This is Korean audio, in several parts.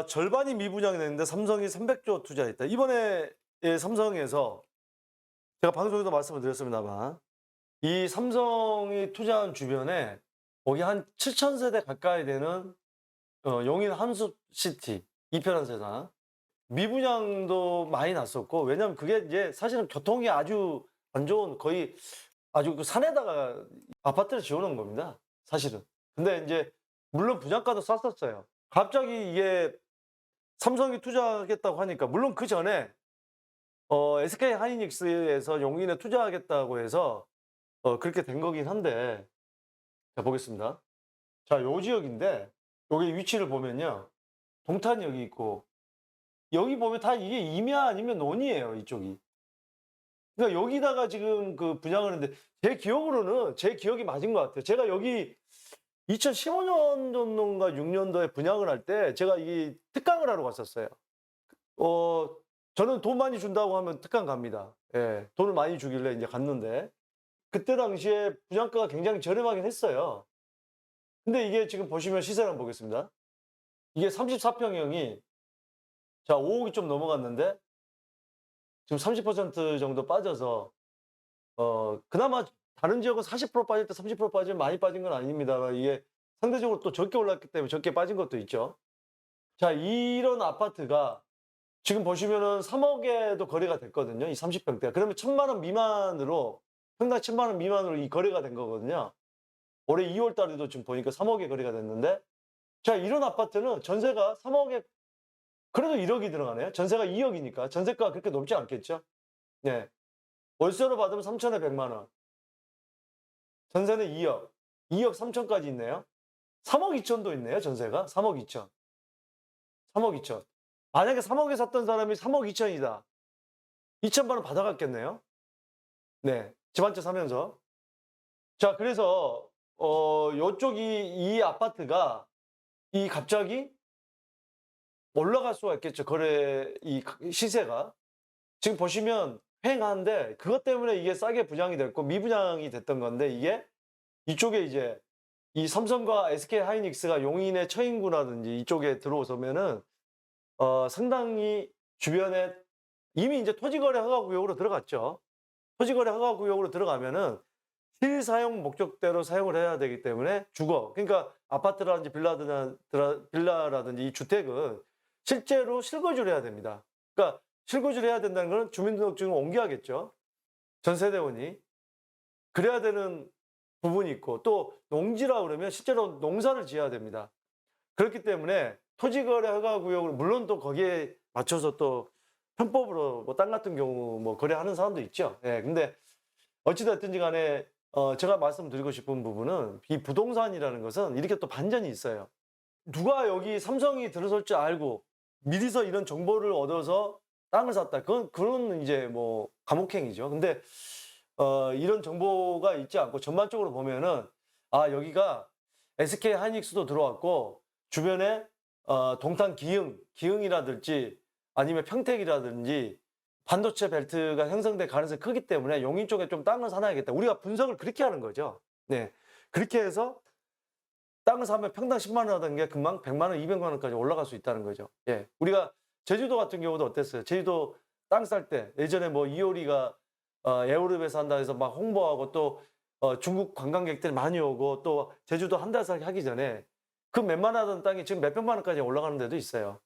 절반이 미분양이 됐는데 삼성이 300조 투자했다. 이번에 삼성에서 제가 방송에도 말씀을 드렸습니다만 이 삼성이 투자한 주변에 거기 한 7천 세대 가까이 되는 용인 함수시티 이편한 세상 미분양도 많이 났었고, 왜냐하면 그게 이제 사실은 교통이 아주 안 좋은, 거의 아주 그 산에다가 아파트를 지어놓은 겁니다, 사실은. 근데 이제 물론 분양가도 쌌었어요. 갑자기 이게 삼성이 투자하겠다고 하니까, 물론 그 전에 SK 하이닉스에서 용인에 투자하겠다고 해서 그렇게 된 거긴 한데, 자 보겠습니다. 자, 요 지역인데 여기 위치를 보면요, 동탄이 여기 있고 여기 보면 다 이게 임야 아니면 논이에요, 이쪽이. 그러니까 여기다가 지금 그 분양을 했는데, 제 기억으로는 제 기억이 맞은 것 같아요. 제가 여기 2015년 정도인가 6년도에 분양을 할 때 제가 이 특강을 하러 갔었어요. 어 저는 돈 많이 준다고 하면 특강 갑니다. 예. 돈을 많이 주길래 인제 갔는데, 그때 당시에 분양가가 굉장히 저렴하긴 했어요. 근데 이게 지금 보시면 시세를 한번 보겠습니다. 이게 34 평형이 자 5 억이 좀 넘어갔는데 지금 30% 정도 빠져서, 그나마 다른 지역은 40% 빠질 때 30% 빠지면 많이 빠진 건 아닙니다만, 이게 상대적으로 또 적게 올랐기 때문에 적게 빠진 것도 있죠. 자, 이런 아파트가 지금 보시면은 3 억에도 거래가 됐거든요, 이 30 평대가. 그러면 1,000만 원 미만으로, 평당 1,000만 원 미만으로 이 거래가 된 거거든요. 올해 2월 달에도 지금 보니까 3 억에 거래가 됐는데, 자, 이런 아파트는 전세가 3 억에 그래도 1 억이 들어가네요. 전세가 2 억이니까 전세가가 그렇게 높지 않겠죠? 네. 월세로 받으면 3천에 100만 원. 전세는 2 억. 2억 3천까지 있네요. 3억 2천도 있네요, 전세가. 3억 2천. 3억 2천. 만약에 3 억에 샀던 사람이 3억 2천이다. 2천만 원 받아갔겠네요. 네. 집 한 채 사면서. 자, 그래서 요쪽이 이 아파트가 이 갑자기 올라갈 수가 있겠죠, 거래 이 시세가. 지금 보시면 횡하한데, 그것 때문에 이게 싸게 분양이 됐고 미분양이 됐던 건데, 이게 이쪽에 이제 이 삼성과 SK 하이닉스가 용인의 처인구라든지 이쪽에 들어서면은 상당히 주변에 이미 이제 토지거래 허가 구역으로 들어갔죠. 토지거래 허가 구역으로 들어가면은 실사용 목적대로 사용을 해야 되기 때문에 주거, 그러니까 아파트라든지 빌라라든지 이 주택은 실제로 실거주를 해야 됩니다. 그러니까 실거주를 해야 된다는 건 주민등록증을 옮겨야겠죠, 전세대원이. 그래야 되는 부분이 있고, 또 농지라 그러면 실제로 농사를 지어야 됩니다. 그렇기 때문에 토지거래 허가 구역을, 물론 또 거기에 맞춰서 또 편법으로 뭐 땅 같은 경우 뭐 거래하는 사람도 있죠. 예. 근데 어찌 됐든지 간에 제가 말씀드리고 싶은 부분은, 이 부동산이라는 것은 이렇게 또 반전이 있어요. 누가 여기 삼성이 들어설 줄 알고 미리서 이런 정보를 얻어서 땅을 샀다, 그건 이제 뭐 감옥행위죠. 근데 이런 정보가 있지 않고 전반적으로 보면은, 아, 여기가 SK 하이닉스도 들어왔고 주변에 동탄 기흥이라든지 아니면 평택이라든지 반도체 벨트가 형성될 가능성이 크기 때문에 용인 쪽에 좀 땅을 사놔야겠다. 우리가 분석을 그렇게 하는 거죠. 네. 그렇게 해서 땅을 사면 평당 10만 원 하던 게 금방 100만 원, 200만 원까지 올라갈 수 있다는 거죠. 예. 우리가 제주도 같은 경우도 어땠어요? 제주도 땅 살 때 예전에 뭐 이효리가 에어로빅에서 한다 해서 막 홍보하고, 또 중국 관광객들이 많이 오고, 또 제주도 한 달 살기 하기 전에 그 몇만 원 하던 땅이 지금 몇백만 원까지 올라가는 데도 있어요.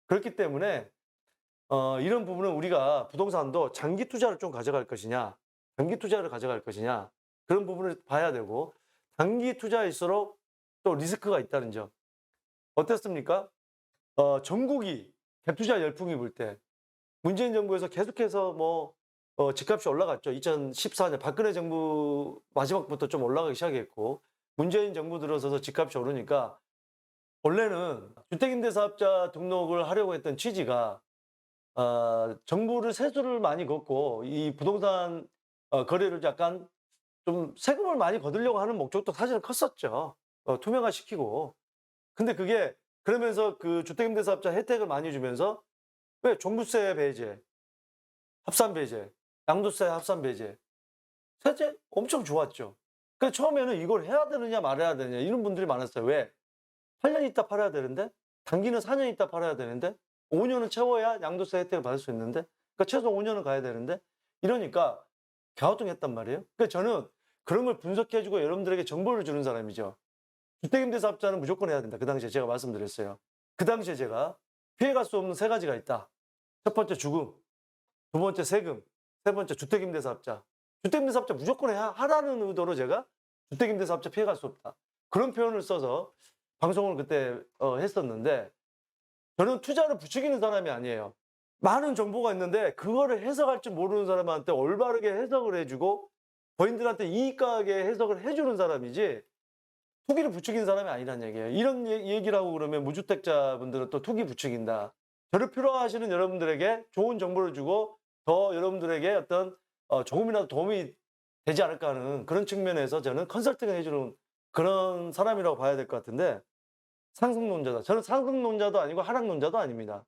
그렇기 때문에 이런 부분은 우리가 부동산도 장기 투자를 좀 가져갈 것이냐, 단기 투자를 가져갈 것이냐, 그런 부분을 봐야 되고, 단기 투자일수록 또 리스크가 있다는 점. 어땠습니까? 전국이 갭투자 열풍이 불 때 문재인 정부에서 계속해서 뭐 집값이 올라갔죠. 2014년 박근혜 정부 마지막부터 좀 올라가기 시작했고, 문재인 정부 들어서서 집값이 오르니까, 원래는 주택임대사업자 등록을 하려고 했던 취지가 정부를 세수를 많이 걷고 이 부동산 거래를 약간 좀 세금을 많이 거두려고 하는 목적도 사실은 컸었죠. 투명화시키고. 근데 그게 그러면서 그 주택임대사업자 혜택을 많이 주면서, 왜 종부세 배제, 합산 배제, 양도세 합산 배제, 세제 엄청 좋았죠. 처음에는 이걸 해야 되느냐 말아야 되느냐 이런 분들이 많았어요. 왜? 8년 있다 팔아야 되는데 단기는 4년 있다 팔아야 되는데 5년은 채워야 양도세 혜택을 받을 수 있는데 그러니까 최소 5년은 가야 되는데 이러니까 갸우뚱했단 말이에요. 그러니까 저는 그런 걸 분석해 주고 여러분들에게 정보를 주는 사람이죠. 주택임대사업자는 무조건 해야 된다. 그 당시에 제가 말씀드렸어요. 그 당시에 제가 피해갈 수 없는 세 가지가 있다. 첫 번째 주금, 두 번째 세금, 세 번째 주택임대사업자. 주택임대사업자 무조건 하라는 의도로 제가 주택임대사업자 피해갈 수 없다. 그런 표현을 써서 방송을 그때 했었는데 저는 투자를 부추기는 사람이 아니에요. 많은 정보가 있는데 그거를 해석할 줄 모르는 사람한테 올바르게 해석을 해주고 본인들한테 이익 가게 해석을 해주는 사람이지 투기를 부추기는 사람이 아니란 얘기예요. 이런 얘기를 하고 그러면 무주택자분들은 또 투기 부추긴다. 저를 필요하시는 여러분들에게 좋은 정보를 주고 더 여러분들에게 어떤 조금이라도 도움이 되지 않을까 하는 그런 측면에서 저는 컨설팅을 해주는 그런 사람이라고 봐야 될 것 같은데 상승론자다. 저는 상승론자도 아니고 하락론자도 아닙니다.